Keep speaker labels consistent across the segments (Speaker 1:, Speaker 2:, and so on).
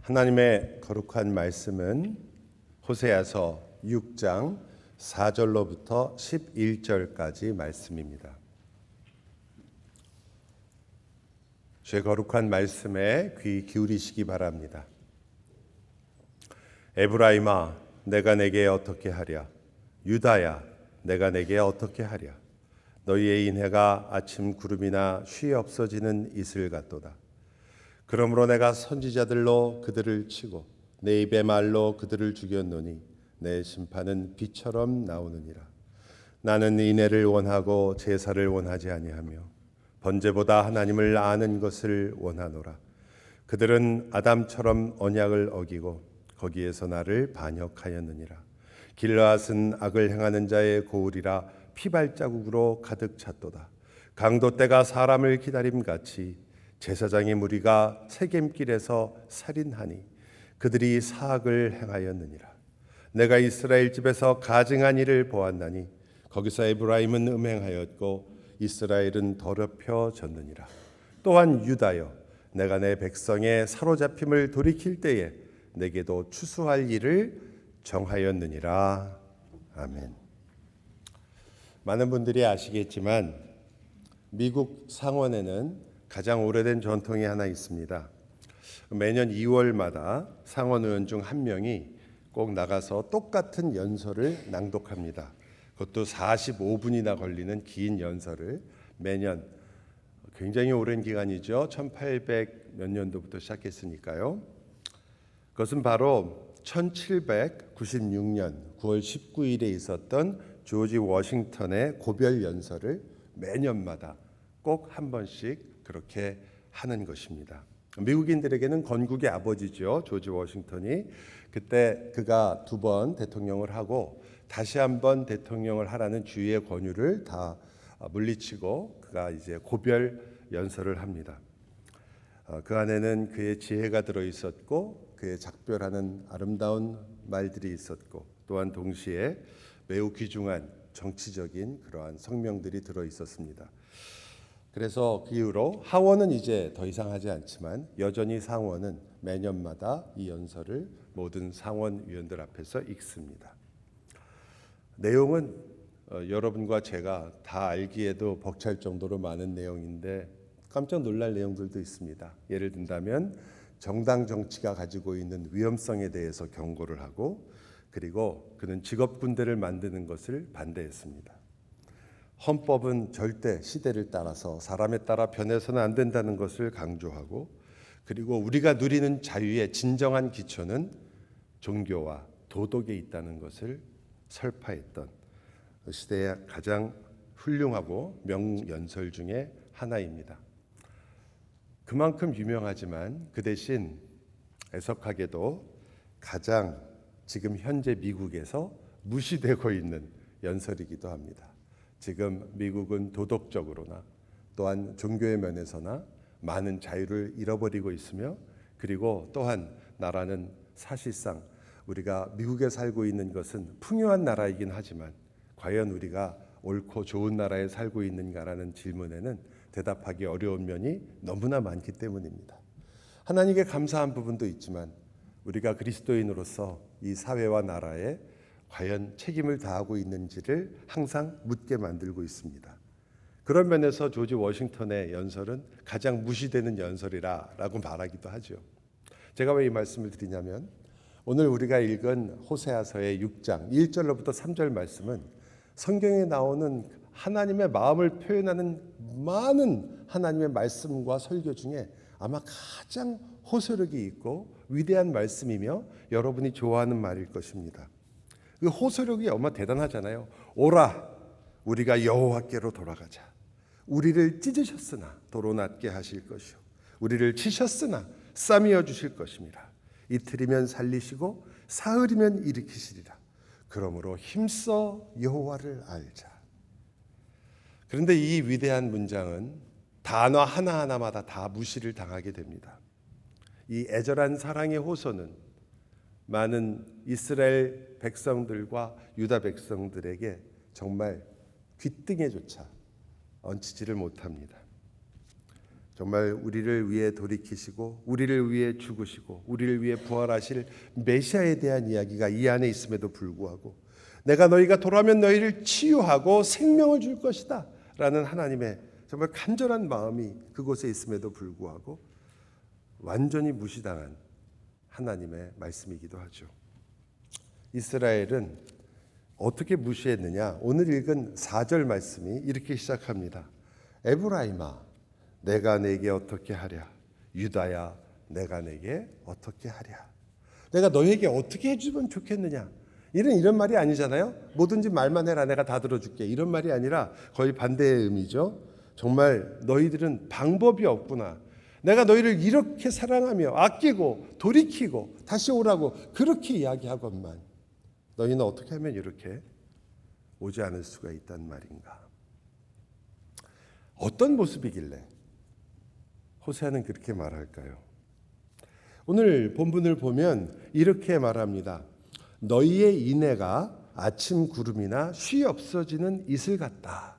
Speaker 1: 하나님의 거룩한 말씀은 호세아서 6장 4절로부터 11절까지 말씀입니다. 제 거룩한 말씀에 귀 기울이시기 바랍니다. 에브라임아, 내가 내게 어떻게 하랴? 유다야, 내가 내게 어떻게 하랴? 너희의 인해가 아침 구름이나 쉬 없어지는 이슬 같도다. 그러므로 내가 선지자들로 그들을 치고 내 입의 말로 그들을 죽였노니 내 심판은 비처럼 나오느니라. 나는 인애를 원하고 제사를 원하지 아니하며 번제보다 하나님을 아는 것을 원하노라. 그들은 아담처럼 언약을 어기고 거기에서 나를 반역하였느니라. 길르앗은 악을 행하는 자의 고울이라 피발자국으로 가득 찼도다. 강도 때가 사람을 기다림같이 제사장의 무리가 세겜길에서 살인하니 그들이 사악을 행하였느니라. 내가 이스라엘 집에서 가증한 일을 보았나니 거기서 에브라임은 음행하였고 이스라엘은 더럽혀졌느니라. 또한 유다여, 내가 내 백성의 사로잡힘을 돌이킬 때에 내게도 추수할 일을 정하였느니라. 아멘. 많은 분들이 아시겠지만 미국 상원에는 가장 오래된 전통이 하나 있습니다. 매년 2월마다 상원 의원 중 한 명이 꼭 나가서 똑같은 연설을 낭독합니다. 그것도 45분이나 걸리는 긴 연설을 매년, 굉장히 오랜 기간이죠. 1800 몇 년도부터 시작했으니까요. 그것은 바로 1796년 9월 19일에 있었던 조지 워싱턴의 고별 연설을 매년마다 꼭 한 번씩 그렇게 하는 것입니다. 미국인들에게는 건국의 아버지죠. 조지 워싱턴이. 그때 그가 2번 대통령을 하고 다시 한번 대통령을 하라는 주위의 권유를 다 물리치고 그가 이제 고별 연설을 합니다. 그 안에는 그의 지혜가 들어 있었고 그의 작별하는 아름다운 말들이 있었고 또한 동시에 매우 귀중한 정치적인 그러한 성명들이 들어 있었습니다. 그래서 그 이후로 하원은 이제 더 이상 하지 않지만 여전히 상원은 매년마다 이 연설을 모든 상원의원들 앞에서 읽습니다. 내용은 여러분과 제가 다 알기에도 벅찰 정도로 많은 내용인데 깜짝 놀랄 내용들도 있습니다. 예를 든다면 정당 정치가 가지고 있는 위험성에 대해서 경고를 하고 그리고 그는 직업군대를 만드는 것을 반대했습니다. 헌법은 절대 시대를 따라서 사람에 따라 변해서는 안 된다는 것을 강조하고 그리고 우리가 누리는 자유의 진정한 기초는 종교와 도덕에 있다는 것을 설파했던 시대의 가장 훌륭하고 명연설 중에 하나입니다. 그만큼 유명하지만 그 대신 애석하게도 가장 지금 현재 미국에서 무시되고 있는 연설이기도 합니다. 지금 미국은 도덕적으로나 또한 종교의 면에서나 많은 자유를 잃어버리고 있으며 그리고 또한 나라는 사실상 우리가 미국에 살고 있는 것은 풍요한 나라이긴 하지만 과연 우리가 옳고 좋은 나라에 살고 있는가라는 질문에는 대답하기 어려운 면이 너무나 많기 때문입니다. 하나님께 감사한 부분도 있지만 우리가 그리스도인으로서 이 사회와 나라에 과연 책임을 다하고 있는지를 항상 묻게 만들고 있습니다. 그런 면에서 조지 워싱턴의 연설은 가장 무시되는 연설이라고 말하기도 하죠. 제가 왜 이 말씀을 드리냐면 오늘 우리가 읽은 호세아서의 6장 1절로부터 3절 말씀은 성경에 나오는 하나님의 마음을 표현하는 많은 하나님의 말씀과 설교 중에 아마 가장 호소력이 있고 위대한 말씀이며 여러분이 좋아하는 말일 것입니다. 그 호소력이 얼마나 대단하잖아요. 오라, 우리가 여호와께로 돌아가자. 우리를 찢으셨으나 도로 낫게 하실 것이요 우리를 치셨으나 싸매어 주실 것입니다. 이틀이면 살리시고 사흘이면 일으키시리라. 그러므로 힘써 여호와를 알자. 그런데 이 위대한 문장은 단어 하나하나마다 다 무시를 당하게 됩니다. 이 애절한 사랑의 호소는 많은 이스라엘 백성들과 유다 백성들에게 정말 귓등에조차 얹히지를 못합니다. 정말 우리를 위해 돌이키시고 우리를 위해 죽으시고 우리를 위해 부활하실 메시아에 대한 이야기가 이 안에 있음에도 불구하고 내가 너희가 돌아오면 너희를 치유하고 생명을 줄 것이다 라는 하나님의 정말 간절한 마음이 그곳에 있음에도 불구하고 완전히 무시당한 하나님의 말씀이기도 하죠. 이스라엘은 어떻게 무시했느냐? 오늘 읽은 4절 말씀이 이렇게 시작합니다. 에브라임아 내가 내게 어떻게 하랴? 유다야 내가 내게 어떻게 하랴? 내가 너에게 어떻게 해주면 좋겠느냐? 이런 말이 아니잖아요. 뭐든지 말만 해라 내가 다 들어줄게 이런 말이 아니라 거의 반대의 의미죠. 정말 너희들은 방법이 없구나. 내가 너희를 이렇게 사랑하며 아끼고 돌이키고 다시 오라고 그렇게 이야기하건만 너희는 어떻게 하면 이렇게 오지 않을 수가 있단 말인가? 어떤 모습이길래 호세아는 그렇게 말할까요? 오늘 본문을 보면 이렇게 말합니다. 너희의 인애가 아침 구름이나 쉬 없어지는 이슬 같다.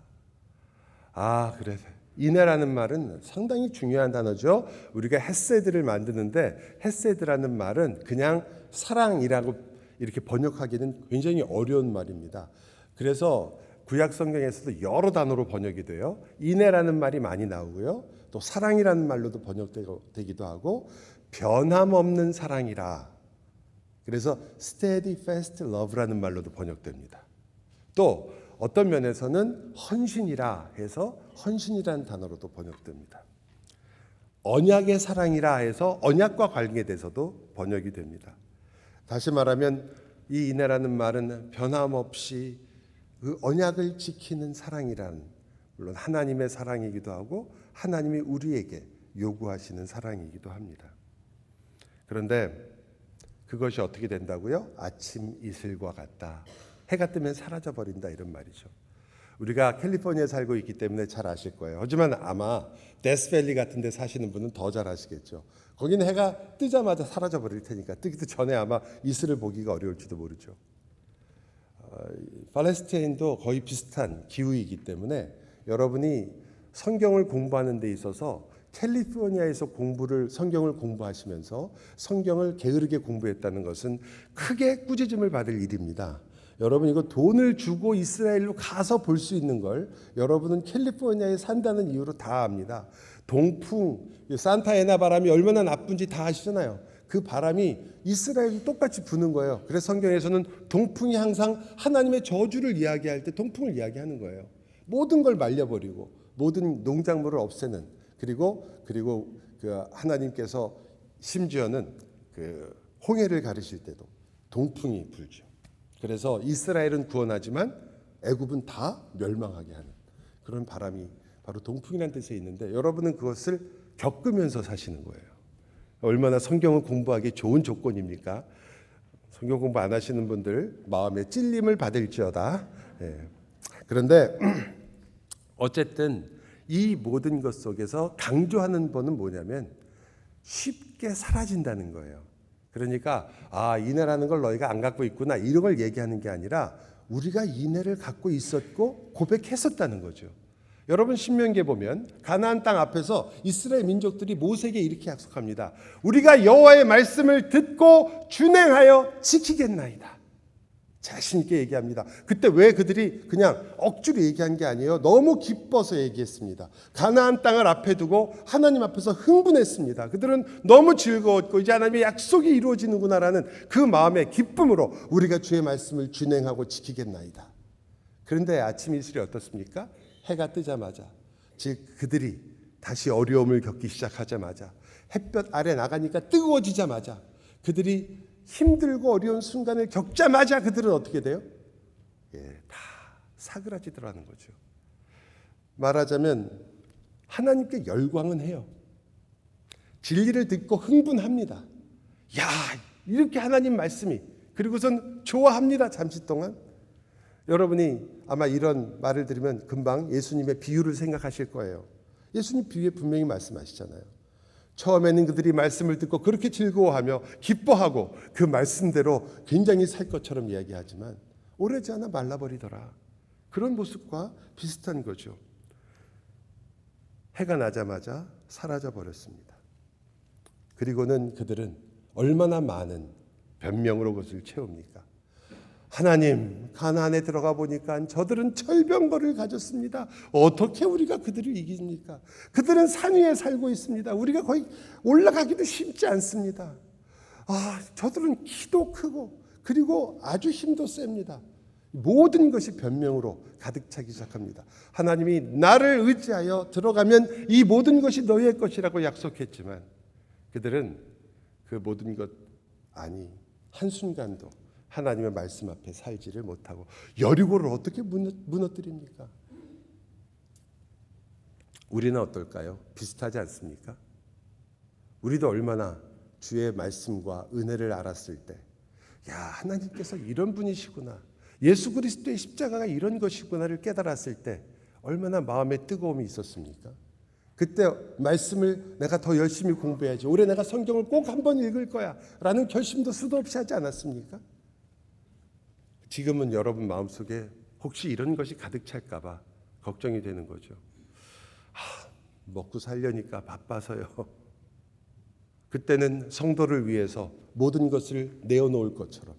Speaker 1: 그래. 인애라는 말은 상당히 중요한 단어죠. 우리가 헤세드를 만드는데 헤세드라는 말은 그냥 사랑이라고 이렇게 번역하기는 굉장히 어려운 말입니다. 그래서 구약 성경에서도 여러 단어로 번역이 돼요. 인애라는 말이 많이 나오고요. 또 사랑이라는 말로도 번역되기도 하고 변함없는 사랑이라. 그래서 steadfast love라는 말로도 번역됩니다. 또 어떤 면에서는 헌신이라 해서 헌신이라는 단어로도 번역됩니다. 언약의 사랑이라 해서 언약과 관계돼서도 번역이 됩니다. 다시 말하면 이 인애라는 말은 변함없이 그 언약을 지키는 사랑이라는, 물론 하나님의 사랑이기도 하고 하나님이 우리에게 요구하시는 사랑이기도 합니다. 그런데 그것이 어떻게 된다고요? 아침 이슬과 같다. 해가 뜨면 사라져 버린다 이런 말이죠. 우리가 캘리포니아에 살고 있기 때문에 잘 아실 거예요. 하지만 아마 데스밸리 같은 데 사시는 분은 더 잘 아시겠죠. 거기는 해가 뜨자마자 사라져 버릴 테니까 뜨기도 전에 아마 이슬을 보기가 어려울지도 모르죠. 팔레스타인도 거의 비슷한 기후이기 때문에 여러분이 성경을 공부하는 데 있어서 캘리포니아에서 성경을 공부하시면서 성경을 게으르게 공부했다는 것은 크게 꾸짖음을 받을 일입니다. 여러분 이거 돈을 주고 이스라엘로 가서 볼 수 있는 걸 여러분은 캘리포니아에 산다는 이유로 다 압니다. 동풍, 산타에나 바람이 얼마나 나쁜지 다 아시잖아요. 그 바람이 이스라엘도 똑같이 부는 거예요. 그래서 성경에서는 동풍이 항상 하나님의 저주를 이야기할 때 동풍을 이야기하는 거예요. 모든 걸 말려버리고 모든 농작물을 없애는 그리고 그 하나님께서 심지어는 그 홍해를 가르실 때도 동풍이 불죠. 그래서 이스라엘은 구원하지만 애굽은 다 멸망하게 하는 그런 바람이 바로 동풍이라는 뜻에 있는데 여러분은 그것을 겪으면서 사시는 거예요. 얼마나 성경을 공부하기 좋은 조건입니까? 성경 공부 안 하시는 분들 마음에 찔림을 받을지어다. 그런데 어쨌든 이 모든 것 속에서 강조하는 바는 뭐냐면 쉽게 사라진다는 거예요. 그러니까 인애라는 걸 너희가 안 갖고 있구나 이런 걸 얘기하는 게 아니라 우리가 인애를 갖고 있었고 고백했었다는 거죠. 여러분 신명기에 보면 가나안 땅 앞에서 이스라엘 민족들이 모세에게 이렇게 약속합니다. 우리가 여호와의 말씀을 듣고 준행하여 지키겠나이다. 자신 있게 얘기합니다. 그때 왜 그들이 그냥 억지로 얘기한 게 아니에요. 너무 기뻐서 얘기했습니다. 가나안 땅을 앞에 두고 하나님 앞에서 흥분했습니다. 그들은 너무 즐거웠고 이제 하나님의 약속이 이루어지는구나라는 그 마음의 기쁨으로 우리가 주의 말씀을 준행하고 지키겠나이다. 그런데 아침 이슬이 어떻습니까? 해가 뜨자마자 즉 그들이 다시 어려움을 겪기 시작하자마자 햇볕 아래 나가니까 뜨거워지자마자 그들이 힘들고 어려운 순간을 겪자마자 그들은 어떻게 돼요? 다 사그라지더라는 거죠. 말하자면 하나님께 열광은 해요. 진리를 듣고 흥분합니다. 이렇게 하나님 말씀이 그리고선 좋아합니다. 잠시 동안. 여러분이 아마 이런 말을 들으면 금방 예수님의 비유를 생각하실 거예요. 예수님 비유에 분명히 말씀하시잖아요. 처음에는 그들이 말씀을 듣고 그렇게 즐거워하며 기뻐하고 그 말씀대로 굉장히 살 것처럼 이야기하지만 오래지 않아 말라버리더라. 그런 모습과 비슷한 거죠. 해가 나자마자 사라져 버렸습니다. 그리고는 그들은 얼마나 많은 변명으로 그것을 채웁니까? 하나님, 가나안에 들어가 보니까 저들은 철병거를 가졌습니다. 어떻게 우리가 그들을 이깁니까? 그들은 산 위에 살고 있습니다. 우리가 거의 올라가기도 쉽지 않습니다. 저들은 키도 크고 그리고 아주 힘도 셉니다. 모든 것이 변명으로 가득 차기 시작합니다. 하나님이 나를 의지하여 들어가면 이 모든 것이 너희의 것이라고 약속했지만 그들은 그 모든 것 한순간도 하나님의 말씀 앞에 살지를 못하고 여리고를 어떻게 무너뜨립니까? 우리는 어떨까요? 비슷하지 않습니까? 우리도 얼마나 주의 말씀과 은혜를 알았을 때, 하나님께서 이런 분이시구나, 예수 그리스도의 십자가가 이런 것이구나를 깨달았을 때 얼마나 마음에 뜨거움이 있었습니까? 그때 말씀을 내가 더 열심히 공부해야지, 올해 내가 성경을 꼭 한번 읽을 거야 라는 결심도 수도 없이 하지 않았습니까? 지금은 여러분 마음속에 혹시 이런 것이 가득 찰까 봐 걱정이 되는 거죠. 먹고 살려니까 바빠서요. 그때는 성도를 위해서 모든 것을 내어놓을 것처럼,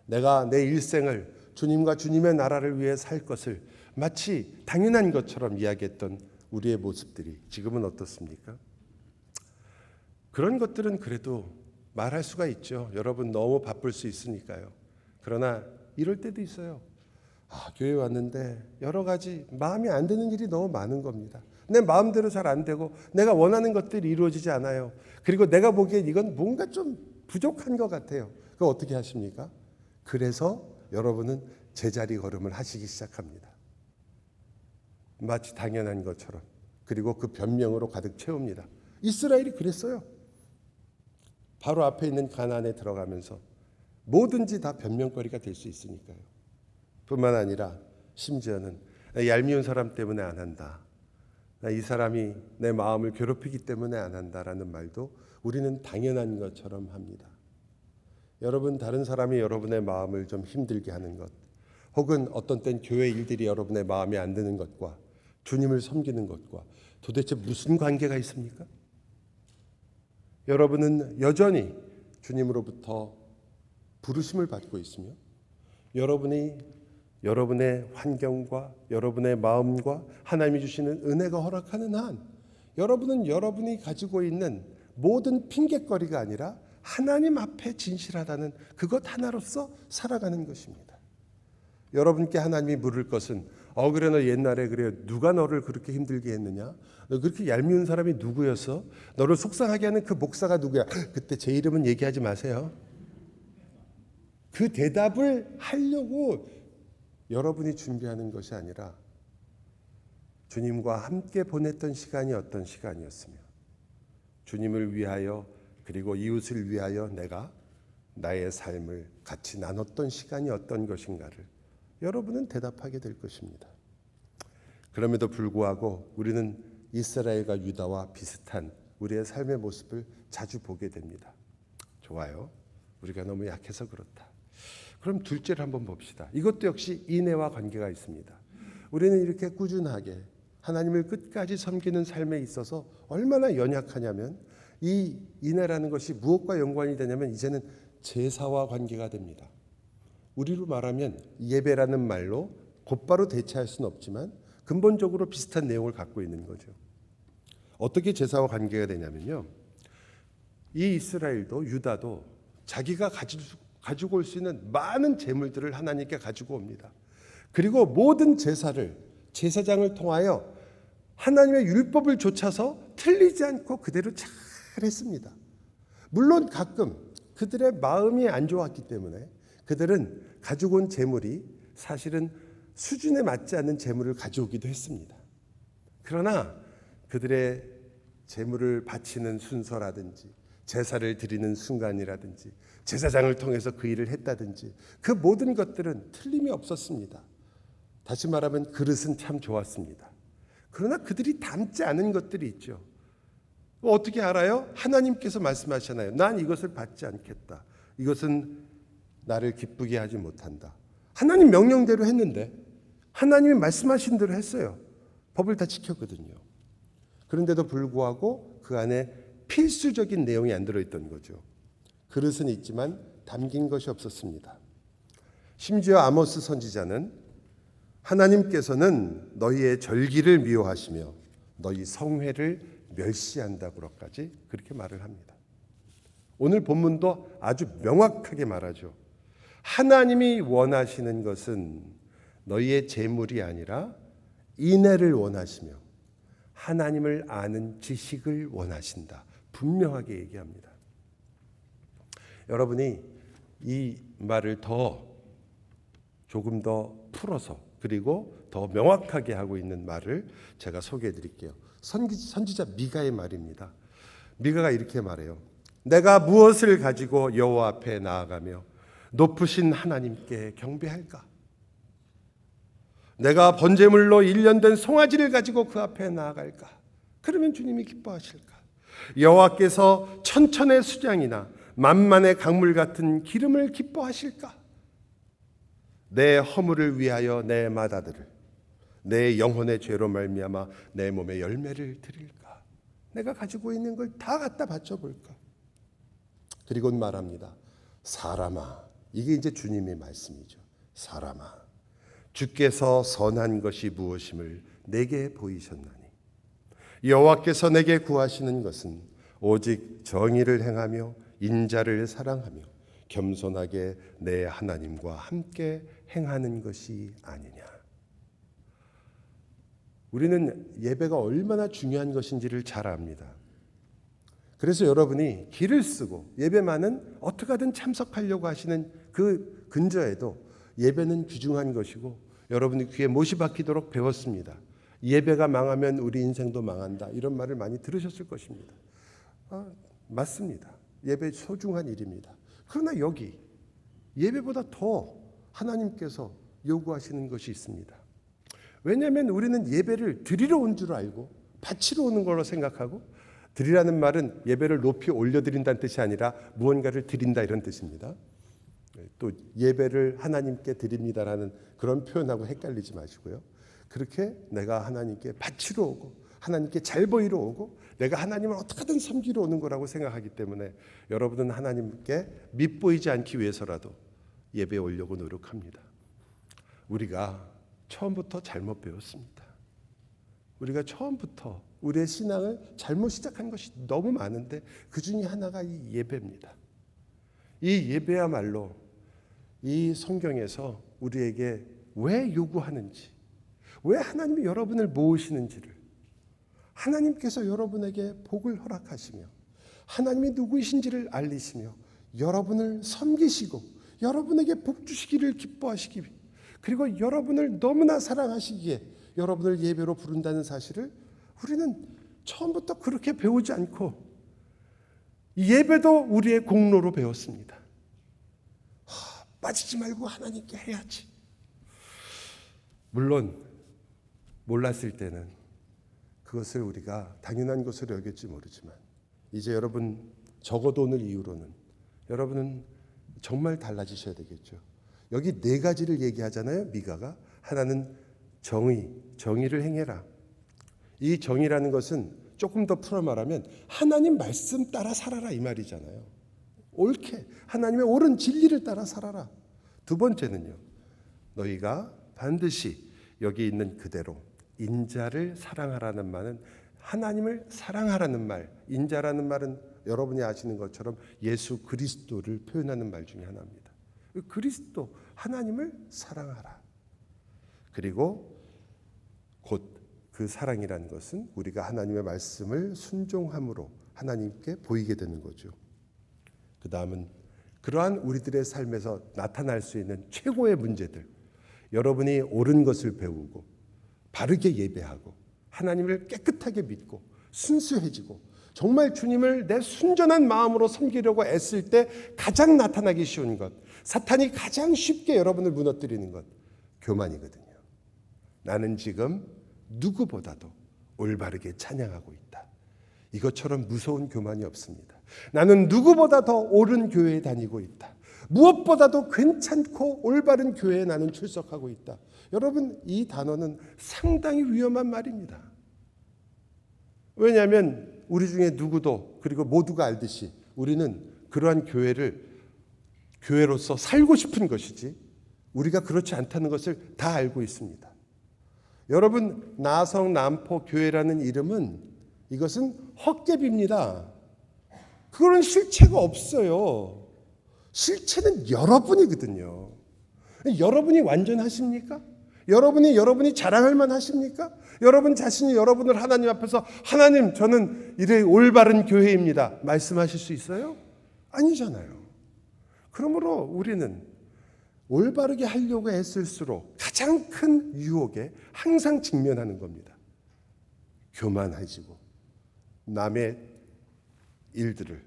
Speaker 1: 내가 내 일생을 주님과 주님의 나라를 위해 살 것을 마치 당연한 것처럼 이야기했던 우리의 모습들이 지금은 어떻습니까? 그런 것들은 그래도 말할 수가 있죠. 여러분 너무 바쁠 수 있으니까요. 그러나 이럴 때도 있어요. 교회 왔는데 여러 가지 마음에 안 드는 일이 너무 많은 겁니다. 내 마음대로 잘 안 되고 내가 원하는 것들이 이루어지지 않아요. 그리고 내가 보기엔 이건 뭔가 좀 부족한 것 같아요. 그거 어떻게 하십니까? 그래서 여러분은 제자리 걸음을 하시기 시작합니다. 마치 당연한 것처럼. 그리고 그 변명으로 가득 채웁니다. 이스라엘이 그랬어요. 바로 앞에 있는 가나안에 들어가면서 뭐든지 다 변명거리가 될 수 있으니까요. 뿐만 아니라 심지어는 얄미운 사람 때문에 안 한다, 이 사람이 내 마음을 괴롭히기 때문에 안 한다라는 말도 우리는 당연한 것처럼 합니다. 여러분, 다른 사람이 여러분의 마음을 좀 힘들게 하는 것, 혹은 어떤 땐 교회 일들이 여러분의 마음에 안 드는 것과 주님을 섬기는 것과 도대체 무슨 관계가 있습니까? 여러분은 여전히 주님으로부터 부르심을 받고 있으며 여러분이 여러분의 환경과 여러분의 마음과 하나님이 주시는 은혜가 허락하는 한 여러분은 여러분이 가지고 있는 모든 핑곗거리가 아니라 하나님 앞에 진실하다는 그것 하나로서 살아가는 것입니다. 여러분께 하나님이 물을 것은 그래 너 옛날에 그래 누가 너를 그렇게 힘들게 했느냐? 너 그렇게 얄미운 사람이 누구였어? 너를 속상하게 하는 그 목사가 누구야? 그때 제 이름은 얘기하지 마세요. 그 대답을 하려고 여러분이 준비하는 것이 아니라 주님과 함께 보냈던 시간이 어떤 시간이었으며 주님을 위하여 그리고 이웃을 위하여 내가 나의 삶을 같이 나눴던 시간이 어떤 것인가를 여러분은 대답하게 될 것입니다. 그럼에도 불구하고 우리는 이스라엘과 유다와 비슷한 우리의 삶의 모습을 자주 보게 됩니다. 좋아요. 우리가 너무 약해서 그렇다. 그럼 둘째를 한번 봅시다. 이것도 역시 인애와 관계가 있습니다. 우리는 이렇게 꾸준하게 하나님을 끝까지 섬기는 삶에 있어서 얼마나 연약하냐면 이 인애라는 것이 무엇과 연관이 되냐면 이제는 제사와 관계가 됩니다. 우리로 말하면 예배라는 말로 곧바로 대체할 수는 없지만 근본적으로 비슷한 내용을 갖고 있는 거죠. 어떻게 제사와 관계가 되냐면요. 이 이스라엘도 유다도 자기가 가지고 올 수 있는 많은 재물들을 하나님께 가지고 옵니다. 그리고 모든 제사를 제사장을 통하여 하나님의 율법을 좇아서 틀리지 않고 그대로 잘 했습니다. 물론 가끔 그들의 마음이 안 좋았기 때문에 그들은 가지고 온 재물이 사실은 수준에 맞지 않는 재물을 가져오기도 했습니다. 그러나 그들의 재물을 바치는 순서라든지 제사를 드리는 순간이라든지 제사장을 통해서 그 일을 했다든지 그 모든 것들은 틀림이 없었습니다. 다시 말하면 그릇은 참 좋았습니다. 그러나 그들이 담지 않은 것들이 있죠. 어떻게 알아요? 하나님께서 말씀하시잖아요. 난 이것을 받지 않겠다. 이것은 나를 기쁘게 하지 못한다. 하나님 명령대로 했는데 하나님이 말씀하신 대로 했어요. 법을 다 지켰거든요. 그런데도 불구하고 그 안에 필수적인 내용이 안 들어있던 거죠. 그릇은 있지만 담긴 것이 없었습니다. 심지어 아모스 선지자는 하나님께서는 너희의 절기를 미워하시며 너희 성회를 멸시한다고까지 그렇게 말을 합니다. 오늘 본문도 아주 명확하게 말하죠. 하나님이 원하시는 것은 너희의 재물이 아니라 인애를 원하시며 하나님을 아는 지식을 원하신다. 분명하게 얘기합니다. 여러분이 이 말을 조금 더 풀어서 그리고 더 명확하게 하고 있는 말을 제가 소개해 드릴게요. 선지자 미가의 말입니다. 미가가 이렇게 말해요. 내가 무엇을 가지고 여호와 앞에 나아가며 높으신 하나님께 경배할까? 내가 번제물로 1년 된 송아지를 가지고 그 앞에 나아갈까? 그러면 주님이 기뻐하실까? 여호와께서 천천의 수장이나 만만의 강물 같은 기름을 기뻐하실까? 내 허물을 위하여 내 맏아들을 내 영혼의 죄로 말미암아 내 몸에 열매를 드릴까? 내가 가지고 있는 걸 다 갖다 바쳐볼까? 그리고 말합니다. 사람아, 이게 이제 주님의 말씀이죠. 사람아, 주께서 선한 것이 무엇임을 내게 보이셨나니 여호와께서 내게 구하시는 것은 오직 정의를 행하며 인자를 사랑하며 겸손하게 내 하나님과 함께 행하는 것이 아니냐. 우리는 예배가 얼마나 중요한 것인지를 잘 압니다. 그래서 여러분이 길을 쓰고 예배만은 어떻게 하든 참석하려고 하시는 그 근저에도 예배는 귀중한 것이고 여러분이 귀에 못이 박히도록 배웠습니다. 예배가 망하면 우리 인생도 망한다. 이런 말을 많이 들으셨을 것입니다. 맞습니다. 예배 소중한 일입니다. 그러나 여기 예배보다 더 하나님께서 요구하시는 것이 있습니다. 왜냐하면 우리는 예배를 드리러 온 줄 알고 바치러 오는 걸로 생각하고, 드리라는 말은 예배를 높이 올려드린다는 뜻이 아니라 무언가를 드린다 이런 뜻입니다. 또 예배를 하나님께 드립니다라는 그런 표현하고 헷갈리지 마시고요. 그렇게 내가 하나님께 바치러 오고 하나님께 잘 보이러 오고 내가 하나님을 어떻게든 섬기러 오는 거라고 생각하기 때문에 여러분은 하나님께 밉보이지 않기 위해서라도 예배에 오려고 노력합니다. 우리가 처음부터 잘못 배웠습니다. 우리가 처음부터 우리의 신앙을 잘못 시작한 것이 너무 많은데 그 중에 하나가 이 예배입니다. 이 예배야말로 이 성경에서 우리에게 왜 요구하는지, 왜 하나님이 여러분을 모으시는지를, 하나님께서 여러분에게 복을 허락하시며 하나님이 누구이신지를 알리시며 여러분을 섬기시고 여러분에게 복 주시기를 기뻐하시기, 그리고 여러분을 너무나 사랑하시기에 여러분을 예배로 부른다는 사실을 우리는 처음부터 그렇게 배우지 않고 예배도 우리의 공로로 배웠습니다. 빠지지 말고 하나님께 해야지. 물론 몰랐을 때는 그것을 우리가 당연한 것으로 여겼지 모르지만 이제 여러분 적어도 오늘 이후로는 여러분은 정말 달라지셔야 되겠죠. 여기 네 가지를 얘기하잖아요. 미가가 하나는 정의를 행해라. 이 정의라는 것은 조금 더 풀어 말하면 하나님 말씀 따라 살아라 이 말이잖아요. 옳게 하나님의 옳은 진리를 따라 살아라. 두 번째는요, 너희가 반드시 여기 있는 그대로 인자를 사랑하라는 말은 하나님을 사랑하라는 말, 인자라는 말은 여러분이 아시는 것처럼 예수 그리스도를 표현하는 말 중에 하나입니다. 그리스도, 하나님을 사랑하라. 그리고 곧 그 사랑이라는 것은 우리가 하나님의 말씀을 순종함으로 하나님께 보이게 되는 거죠. 그 다음은 그러한 우리들의 삶에서 나타날 수 있는 최고의 문제들, 여러분이 옳은 것을 배우고 바르게 예배하고 하나님을 깨끗하게 믿고 순수해지고 정말 주님을 내 순전한 마음으로 섬기려고 애쓸 때 가장 나타나기 쉬운 것, 사탄이 가장 쉽게 여러분을 무너뜨리는 것, 교만이거든요. 나는 지금 누구보다도 올바르게 찬양하고 있다. 이것처럼 무서운 교만이 없습니다. 나는 누구보다 더 옳은 교회에 다니고 있다. 무엇보다도 괜찮고 올바른 교회에 나는 출석하고 있다. 여러분, 이 단어는 상당히 위험한 말입니다. 왜냐하면 우리 중에 누구도 그리고 모두가 알듯이 우리는 그러한 교회로서 살고 싶은 것이지 우리가 그렇지 않다는 것을 다 알고 있습니다. 여러분, 나성 남포 교회라는 이름은 이것은 헛개비입니다. 그거는 실체가 없어요. 실체는 여러분이거든요. 여러분이 완전하십니까? 여러분이 자랑할 만하십니까? 여러분 자신이 여러분을 하나님 앞에서 하나님 저는 이래 올바른 교회입니다 말씀하실 수 있어요? 아니잖아요. 그러므로 우리는 올바르게 하려고 애쓸수록 가장 큰 유혹에 항상 직면하는 겁니다. 교만해지고 남의 일들을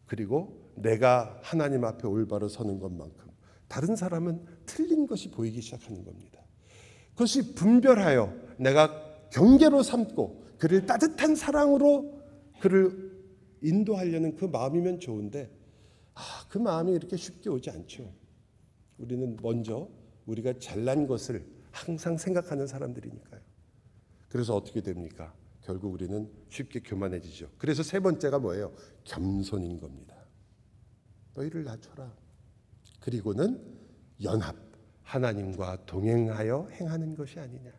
Speaker 1: 그리고 내가 하나님 앞에 올바로 서는 것만큼 다른 사람은 틀린 것이 보이기 시작하는 겁니다. 그것이 분별하여 내가 경계로 삼고 그를 따뜻한 사랑으로 그를 인도하려는 그 마음이면 좋은데 그 마음이 이렇게 쉽게 오지 않죠. 우리는 먼저 우리가 잘난 것을 항상 생각하는 사람들이니까요. 그래서 어떻게 됩니까? 결국 우리는 쉽게 교만해지죠. 그래서 세 번째가 뭐예요? 겸손인 겁니다. 너희를 낮춰라. 그리고는 연합, 하나님과 동행하여 행하는 것이 아니냐.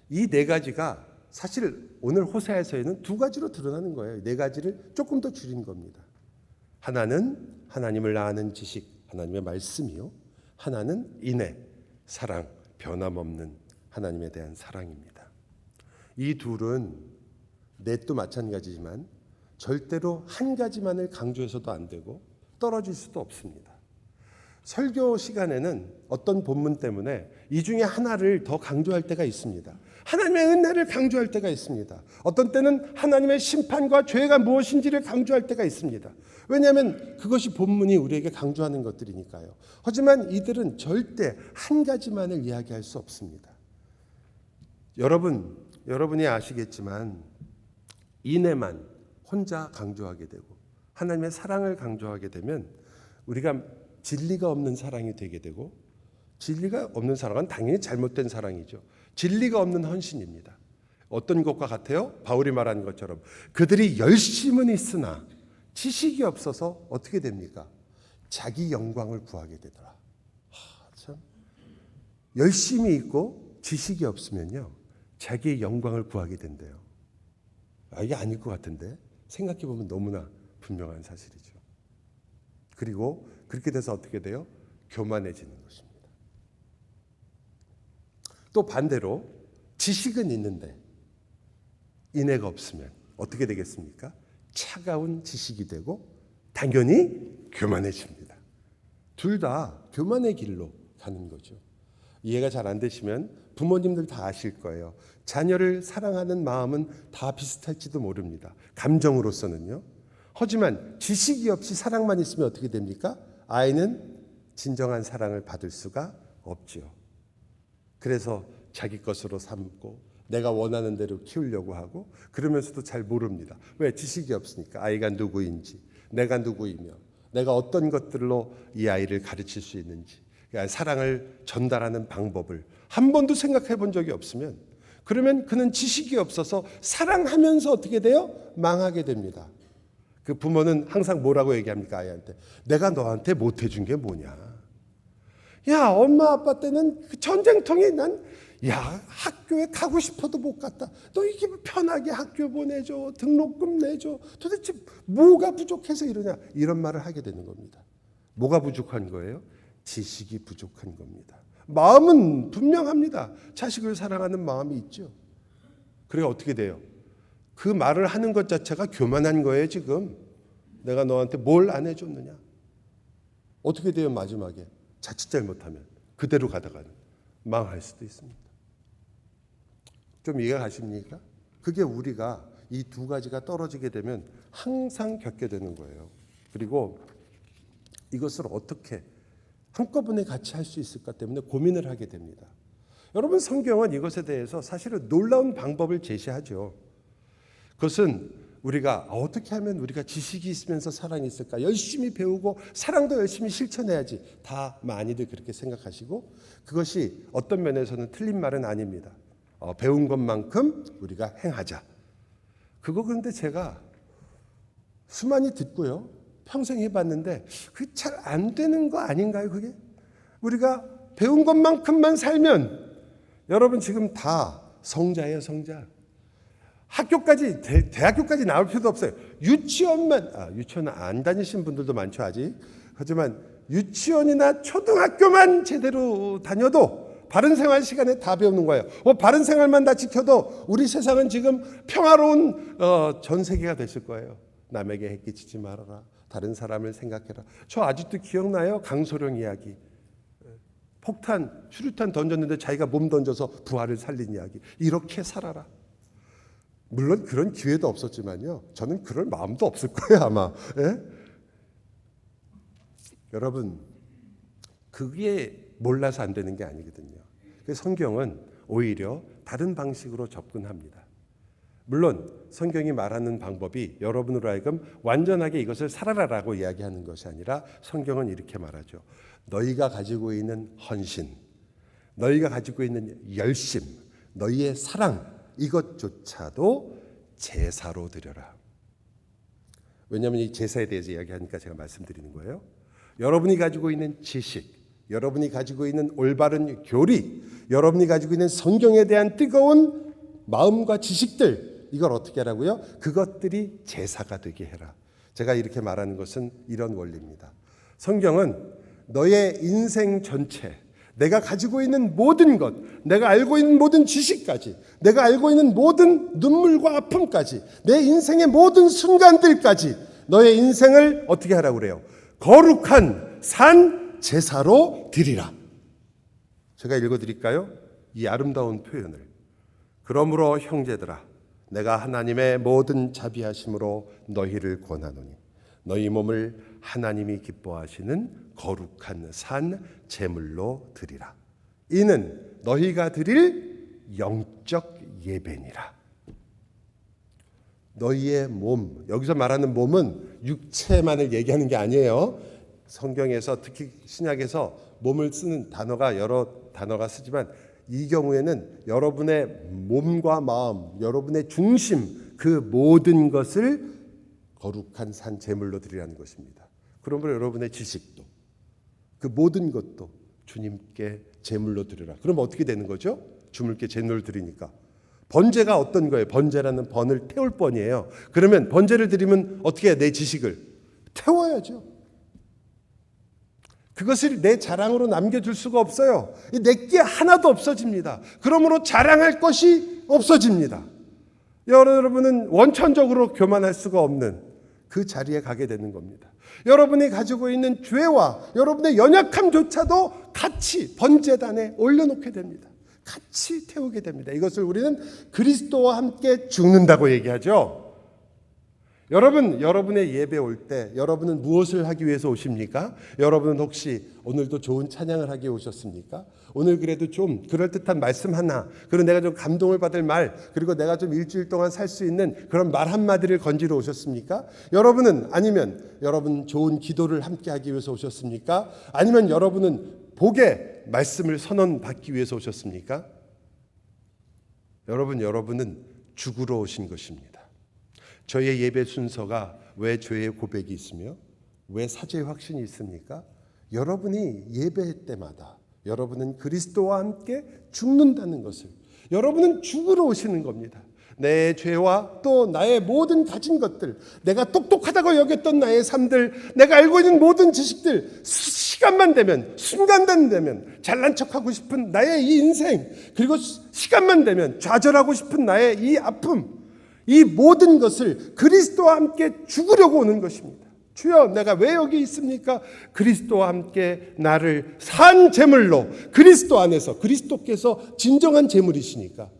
Speaker 1: 이 네 가지가 사실 오늘 호세아서에는 두 가지로 드러나는 거예요. 네 가지를 조금 더 줄인 겁니다. 하나는 하나님을 아는 지식, 하나님의 말씀이요. 하나는 인애, 사랑, 변함없는 하나님에 대한 사랑입니다. 이 둘은 넷도 마찬가지지만 절대로 한 가지만을 강조해서도 안 되고 떨어질 수도 없습니다. 설교 시간에는 어떤 본문 때문에 이 중에 하나를 더 강조할 때가 있습니다. 하나님의 은혜를 강조할 때가 있습니다. 어떤 때는 하나님의 심판과 죄가 무엇인지를 강조할 때가 있습니다. 왜냐하면 그것이 본문이 우리에게 강조하는 것들이니까요. 하지만 이들은 절대 한 가지만을 이야기할 수 없습니다. 여러분이 아시겠지만 인애만 혼자 강조하게 되고 하나님의 사랑을 강조하게 되면 우리가 진리가 없는 사랑이 되게 되고 진리가 없는 사랑은 당연히 잘못된 사랑이죠. 진리가 없는 헌신입니다. 어떤 것과 같아요? 바울이 말한 것처럼 그들이 열심은 있으나 지식이 없어서 어떻게 됩니까? 자기 영광을 구하게 되더라. 참 열심이 있고 지식이 없으면요 자기의 영광을 구하게 된대요. 이게 아닐 것 같은데 생각해 보면 너무나 분명한 사실이죠. 그리고 그렇게 돼서 어떻게 돼요? 교만해지는 것입니다. 또 반대로 지식은 있는데 인애가 없으면 어떻게 되겠습니까? 차가운 지식이 되고 당연히 교만해집니다. 둘 다 교만의 길로 가는 거죠. 이해가 잘 안 되시면 부모님들 다 아실 거예요. 자녀를 사랑하는 마음은 다 비슷할지도 모릅니다. 감정으로서는요. 하지만 지식이 없이 사랑만 있으면 어떻게 됩니까? 아이는 진정한 사랑을 받을 수가 없지요. 그래서 자기 것으로 삼고 내가 원하는 대로 키우려고 하고 그러면서도 잘 모릅니다. 왜? 지식이 없으니까. 아이가 누구인지, 내가 누구이며 내가 어떤 것들로 이 아이를 가르칠 수 있는지, 사랑을 전달하는 방법을 한 번도 생각해 본 적이 없으면 그러면 그는 지식이 없어서 사랑하면서 어떻게 돼요? 망하게 됩니다. 그 부모는 항상 뭐라고 얘기합니까? 아이한테. 내가 너한테 못해준 게 뭐냐. 야, 엄마 아빠 때는 그 전쟁통에 학교에 가고 싶어도 못 갔다. 너 이게 편하게 학교 보내줘. 등록금 내줘. 도대체 뭐가 부족해서 이러냐. 이런 말을 하게 되는 겁니다. 뭐가 부족한 거예요? 지식이 부족한 겁니다. 마음은 분명합니다. 자식을 사랑하는 마음이 있죠. 그래 어떻게 돼요? 그 말을 하는 것 자체가 교만한 거예요. 지금 내가 너한테 뭘 안 해줬느냐. 어떻게 돼요? 마지막에 자칫 잘못하면 그대로 가다가는 망할 수도 있습니다. 좀 이해가 가십니까? 그게 우리가 이 두 가지가 떨어지게 되면 항상 겪게 되는 거예요. 그리고 이것을 어떻게 한꺼번에 같이 할 수 있을까 때문에 고민을 하게 됩니다. 여러분, 성경은 이것에 대해서 사실은 놀라운 방법을 제시하죠. 그것은 우리가 어떻게 하면 우리가 지식이 있으면서 사랑이 있을까? 열심히 배우고 사랑도 열심히 실천해야지. 다 많이들 그렇게 생각하시고 그것이 어떤 면에서는 틀린 말은 아닙니다. 배운 것만큼 우리가 행하자. 그거 그런데 제가 수많이 듣고요. 평생 해봤는데 그게 잘 안 되는 거 아닌가요? 그게? 우리가 배운 것만큼만 살면 여러분 지금 다 성자예요, 성자. 학교까지 대학교까지 나올 필요도 없어요. 유치원 안 다니신 분들도 많죠 아직. 하지만 유치원이나 초등학교만 제대로 다녀도 바른 생활 시간에 다 배우는 거예요. 바른 생활만 다 지켜도 우리 세상은 지금 평화로운 전 세계가 됐을 거예요. 남에게 해끼치지 말아라. 다른 사람을 생각해라. 저 아직도 기억나요. 강소령 이야기. 수류탄 던졌는데 자기가 몸 던져서 부하를 살린 이야기. 이렇게 살아라. 물론 그런 기회도 없었지만요. 저는 그럴 마음도 없을 거예요 아마. 예? 여러분 그게 몰라서 안 되는 게 아니거든요. 성경은 오히려 다른 방식으로 접근합니다. 물론 성경이 말하는 방법이 여러분으로 하여금 완전하게 이것을 살아라라고 이야기하는 것이 아니라 성경은 이렇게 말하죠. 너희가 가지고 있는 헌신, 너희가 가지고 있는 열심, 너희의 사랑 이것조차도 제사로 드려라. 왜냐하면 이 제사에 대해서 이야기하니까 제가 말씀드리는 거예요. 여러분이 가지고 있는 지식, 여러분이 가지고 있는 올바른 교리, 여러분이 가지고 있는 성경에 대한 뜨거운 마음과 지식들 이걸 어떻게 하라고요? 그것들이 제사가 되게 해라. 제가 이렇게 말하는 것은 이런 원리입니다. 성경은 너의 인생 전체, 내가 가지고 있는 모든 것, 내가 알고 있는 모든 지식까지, 내가 알고 있는 모든 눈물과 아픔까지, 내 인생의 모든 순간들까지 너의 인생을 어떻게 하라고 그래요? 거룩한 산 제사로 드리라. 제가 읽어드릴까요? 이 아름다운 표현을. 그러므로 형제들아 내가 하나님의 모든 자비하심으로 너희를 권하노니 너희 몸을 하나님이 기뻐하시는 거룩한 산 제물로 드리라. 이는 너희가 드릴 영적 예배니라. 너희의 몸, 여기서 말하는 몸은 육체만을 얘기하는 게 아니에요. 성경에서 특히 신약에서 몸을 쓰는 단어가 여러 단어가 쓰지만 이 경우에는 여러분의 몸과 마음, 여러분의 중심 그 모든 것을 거룩한 산 제물로 드리라는 것입니다. 그러므로 여러분의 지식도 그 모든 것도 주님께 제물로 드리라. 그럼 어떻게 되는 거죠? 주님께 제물을 드리니까 번제가 어떤 거예요? 번제라는 번을 태울 번이에요. 그러면 번제를 드리면 어떻게 해요? 내 지식을 태워야죠. 그것을 내 자랑으로 남겨둘 수가 없어요. 내게 하나도 없어집니다. 그러므로 자랑할 것이 없어집니다. 여러분은 원천적으로 교만할 수가 없는 그 자리에 가게 되는 겁니다. 여러분이 가지고 있는 죄와 여러분의 연약함조차도 같이 번제단에 올려놓게 됩니다. 같이 태우게 됩니다. 이것을 우리는 그리스도와 함께 죽는다고 얘기하죠. 여러분, 여러분의 예배 올 때 여러분은 무엇을 하기 위해서 오십니까? 여러분은 혹시 오늘도 좋은 찬양을 하기 위해 오셨습니까? 오늘 그래도 좀 그럴듯한 말씀 하나, 그리고 내가 좀 감동을 받을 말, 그리고 내가 좀 일주일 동안 살 수 있는 그런 말 한마디를 건지러 오셨습니까? 여러분은 아니면 여러분 좋은 기도를 함께 하기 위해서 오셨습니까? 아니면 여러분은 복의 말씀을 선언받기 위해서 오셨습니까? 여러분은 죽으러 오신 것입니다. 저의 예배 순서가 왜 죄의 고백이 있으며 왜 사죄의 확신이 있습니까? 여러분이 예배 때마다 여러분은 그리스도와 함께 죽는다는 것을, 여러분은 죽으러 오시는 겁니다. 내 죄와 또 나의 모든 가진 것들, 내가 똑똑하다고 여겼던 나의 삶들, 내가 알고 있는 모든 지식들, 시간만 되면, 순간만 되면 잘난 척하고 싶은 나의 이 인생, 그리고 시간만 되면 좌절하고 싶은 나의 이 아픔, 이 모든 것을 그리스도와 함께 죽으려고 오는 것입니다. 주여, 내가 왜 여기 있습니까? 그리스도와 함께 나를 산 제물로, 그리스도 안에서, 그리스도께서 진정한 제물이시니까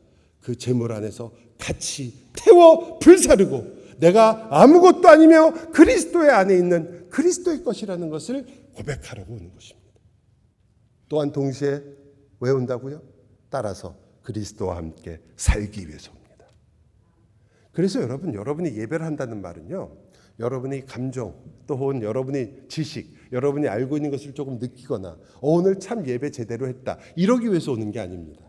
Speaker 1: 그 제물 안에서 같이 태워 불사르고 내가 아무것도 아니며 그리스도의 안에 있는 그리스도의 것이라는 것을 고백하려고 오는 것입니다. 또한 동시에 왜 온다고요? 따라서 그리스도와 함께 살기 위해서 옵니다. 그래서 여러분이 예배를 한다는 말은요, 여러분의 감정, 또는 여러분의 지식, 여러분이 알고 있는 것을 조금 느끼거나 오늘 참 예배 제대로 했다 이러기 위해서 오는 게 아닙니다.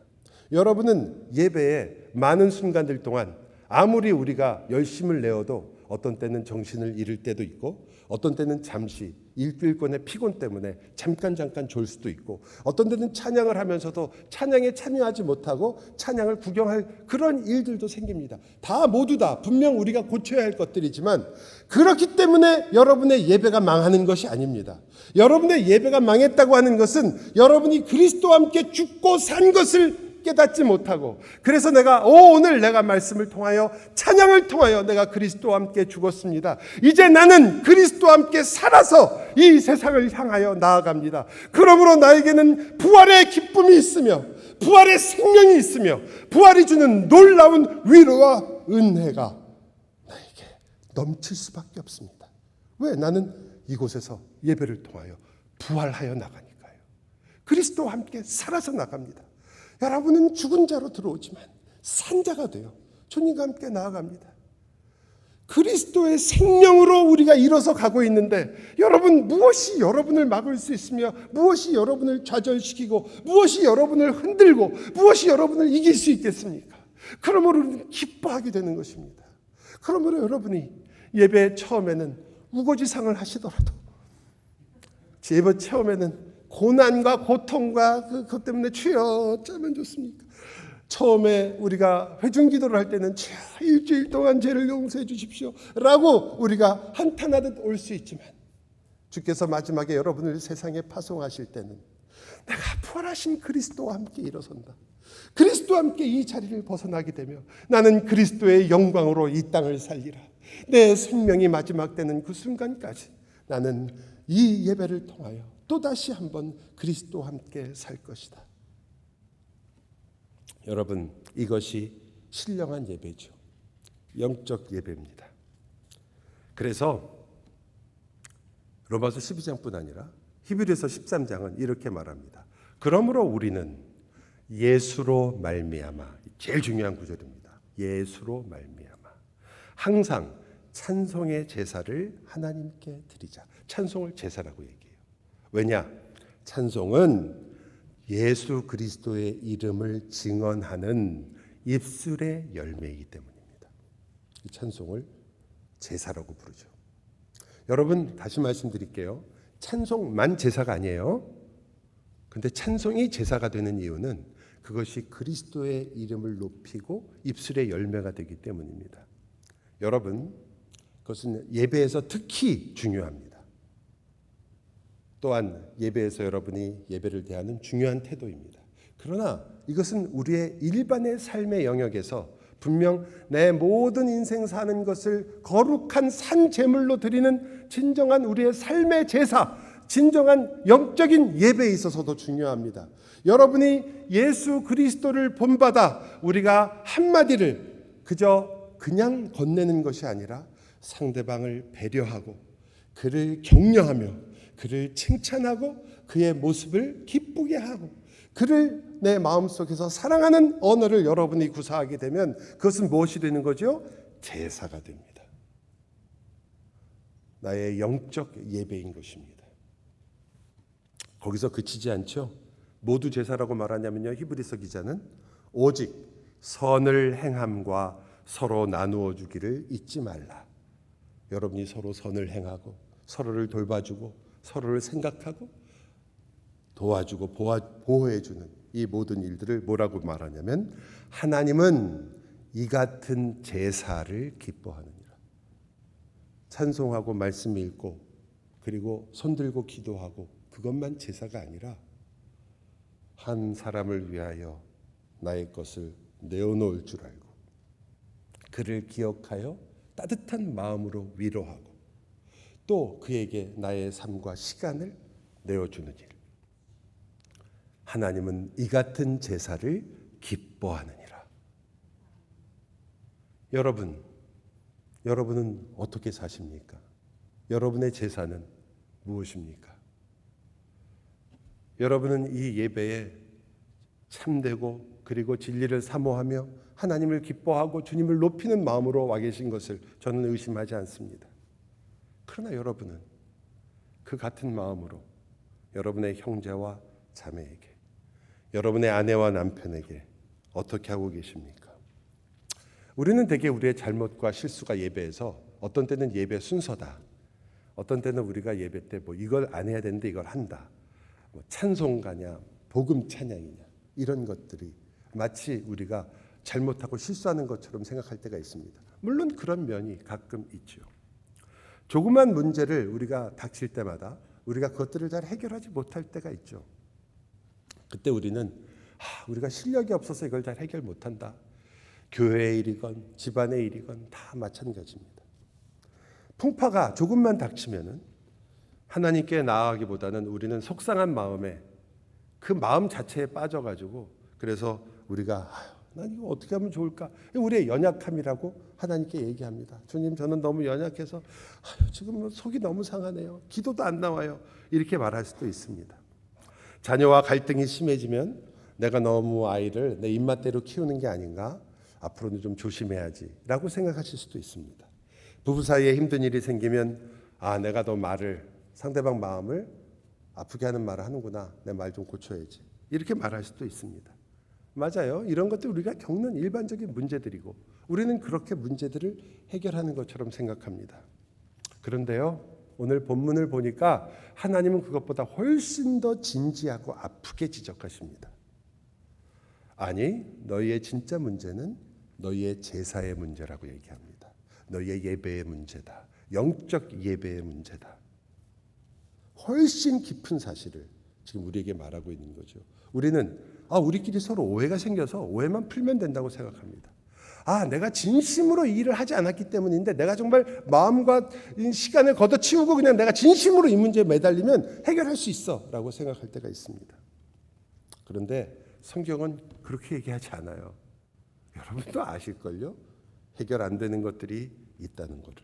Speaker 1: 여러분은 예배에 많은 순간들 동안 아무리 우리가 열심을 내어도 어떤 때는 정신을 잃을 때도 있고, 어떤 때는 잠시 일주일권의 피곤 때문에 잠깐 졸 수도 있고, 어떤 때는 찬양을 하면서도 찬양에 참여하지 못하고 찬양을 구경할 그런 일들도 생깁니다. 모두 다 분명 우리가 고쳐야 할 것들이지만, 그렇기 때문에 여러분의 예배가 망하는 것이 아닙니다. 여러분의 예배가 망했다고 하는 것은 여러분이 그리스도와 함께 죽고 산 것을 깨닫지 못하고, 그래서 오늘 내가 말씀을 통하여, 찬양을 통하여 내가 그리스도와 함께 죽었습니다. 이제 나는 그리스도와 함께 살아서 이 세상을 향하여 나아갑니다. 그러므로 나에게는 부활의 기쁨이 있으며 부활의 생명이 있으며 부활이 주는 놀라운 위로와 은혜가 나에게 넘칠 수밖에 없습니다. 왜? 나는 이곳에서 예배를 통하여 부활하여 나가니까요. 그리스도와 함께 살아서 나갑니다. 여러분은 죽은 자로 들어오지만 산 자가 돼요. 주님과 함께 나아갑니다. 그리스도의 생명으로 우리가 일어서 가고 있는데, 여러분, 무엇이 여러분을 막을 수 있으며 무엇이 여러분을 좌절시키고 무엇이 여러분을 흔들고 무엇이 여러분을 이길 수 있겠습니까? 그러므로 우리는 기뻐하게 되는 것입니다. 그러므로 여러분이 예배 처음에는 우거지상을 하시더라도, 예배 처음에는 고난과 고통과 그것 때문에 주여 어쩌면 좋습니까? 처음에 우리가 회중기도를 할 때는 주여 일주일 동안 죄를 용서해 주십시오 라고 우리가 한탄하듯 올 수 있지만, 주께서 마지막에 여러분을 세상에 파송하실 때는 내가 부활하신 그리스도와 함께 일어선다, 그리스도와 함께 이 자리를 벗어나게 되며 나는 그리스도의 영광으로 이 땅을 살리라, 내 생명이 마지막 되는 그 순간까지 나는 이 예배를 통하여 또다시 한번 그리스도와 함께 살 것이다. 여러분, 이것이 신령한 예배죠. 영적 예배입니다. 그래서 로마서 12장뿐 아니라 히브리서 13장은 이렇게 말합니다. 그러므로 우리는 예수로 말미암아, 제일 중요한 구절입니다. 예수로 말미암아 항상 찬송의 제사를 하나님께 드리자. 찬송을 제사라고 얘기해요. 왜냐? 찬송은 예수 그리스도의 이름을 증언하는 입술의 열매이기 때문입니다. 이 찬송을 제사라고 부르죠. 여러분, 다시 말씀드릴게요. 찬송만 제사가 아니에요. 근데 찬송이 제사가 되는 이유는 그것이 그리스도의 이름을 높이고 입술의 열매가 되기 때문입니다. 여러분, 그것은 예배에서 특히 중요합니다. 또한 예배에서 여러분이 예배를 대하는 중요한 태도입니다. 그러나 이것은 우리의 일반의 삶의 영역에서 분명 내 모든 인생 사는 것을 거룩한 산 제물로 드리는 진정한 우리의 삶의 제사, 진정한 영적인 예배에 있어서도 중요합니다. 여러분이 예수 그리스도를 본받아 우리가 한마디를 그냥 건네는 것이 아니라 상대방을 배려하고 그를 격려하며 그를 칭찬하고 그의 모습을 기쁘게 하고 그를 내 마음속에서 사랑하는 언어를 여러분이 구사하게 되면 그것은 무엇이 되는 거죠? 제사가 됩니다. 나의 영적 예배인 것입니다. 거기서 그치지 않죠. 모두 제사라고 말하냐면요, 히브리서 기자는 오직 선을 행함과 서로 나누어 주기를 잊지 말라. 여러분이 서로 선을 행하고 서로를 돌봐주고 서로를 생각하고 도와주고 보호해주는 이 모든 일들을 뭐라고 말하냐면 하나님은 이 같은 제사를 기뻐하느니라. 찬송하고 말씀 읽고 그리고 손들고 기도하고 그것만 제사가 아니라 한 사람을 위하여 나의 것을 내어놓을 줄 알고 그를 기억하여 따뜻한 마음으로 위로하고 또 그에게 나의 삶과 시간을 내어주는 일. 하나님은 이 같은 제사를 기뻐하느니라. 여러분은 어떻게 사십니까? 여러분의 제사는 무엇입니까? 여러분은 이 예배에 참되고 그리고 진리를 사모하며 하나님을 기뻐하고 주님을 높이는 마음으로 와 계신 것을 저는 의심하지 않습니다. 그러나 여러분은 그 같은 마음으로 여러분의 형제와 자매에게, 여러분의 아내와 남편에게, 어떻게 하고 계십니까? 우리는 대개 우리의 잘못과 실수가 예배에서 어떤 때는 예배 순서다. 어떤 때는 우리가 예배 때 뭐 이걸 안 해야 되는데 이걸 한다. 뭐 찬송가냐, 복음 찬양이냐 이런 것들이 마치 우리가 잘못하고 실수하는 것처럼 생각할 때가 있습니다. 물론 그런 면이 가끔 있죠. 조그만 문제를 우리가 닥칠 때마다 우리가 그것들을 잘 해결하지 못할 때가 있죠. 그때 우리는 우리가 실력이 없어서 이걸 잘 해결 못한다. 교회의 일이건 집안의 일이건 다 마찬가지입니다. 풍파가 조금만 닥치면은 하나님께 나아가기보다는 우리는 속상한 마음에 그 마음 자체에 빠져가지고 그래서 우리가 난 이거 어떻게 하면 좋을까? 우리의 연약함이라고 하나님께 얘기합니다. 주님, 저는 너무 연약해서 지금 속이 너무 상하네요. 기도도 안 나와요. 이렇게 말할 수도 있습니다. 자녀와 갈등이 심해지면 내가 너무 아이를 내 입맛대로 키우는 게 아닌가? 앞으로는 좀 조심해야지 라고 생각하실 수도 있습니다. 부부 사이에 힘든 일이 생기면 내가 더 상대방 마음을 아프게 하는 말을 하는구나. 내 말 좀 고쳐야지. 이렇게 말할 수도 있습니다. 맞아요. 이런 것들 우리가 겪는 일반적인 문제들이고 우리는 그렇게 문제들을 해결하는 것처럼 생각합니다. 그런데요, 오늘 본문을 보니까 하나님은 그것보다 훨씬 더 진지하고 아프게 지적하십니다. 아니, 너희의 진짜 문제는 너희의 제사의 문제라고 얘기합니다. 너희의 예배의 문제다. 영적 예배의 문제다. 훨씬 깊은 사실을 지금 우리에게 말하고 있는 거죠. 우리는 우리끼리 서로 오해가 생겨서 오해만 풀면 된다고 생각합니다. 내가 진심으로 이 일을 하지 않았기 때문인데 내가 정말 마음과 시간을 걷어치우고 그냥 내가 진심으로 이 문제에 매달리면 해결할 수 있어 라고 생각할 때가 있습니다. 그런데 성경은 그렇게 얘기하지 않아요. 여러분도 아실걸요? 해결 안 되는 것들이 있다는 것을.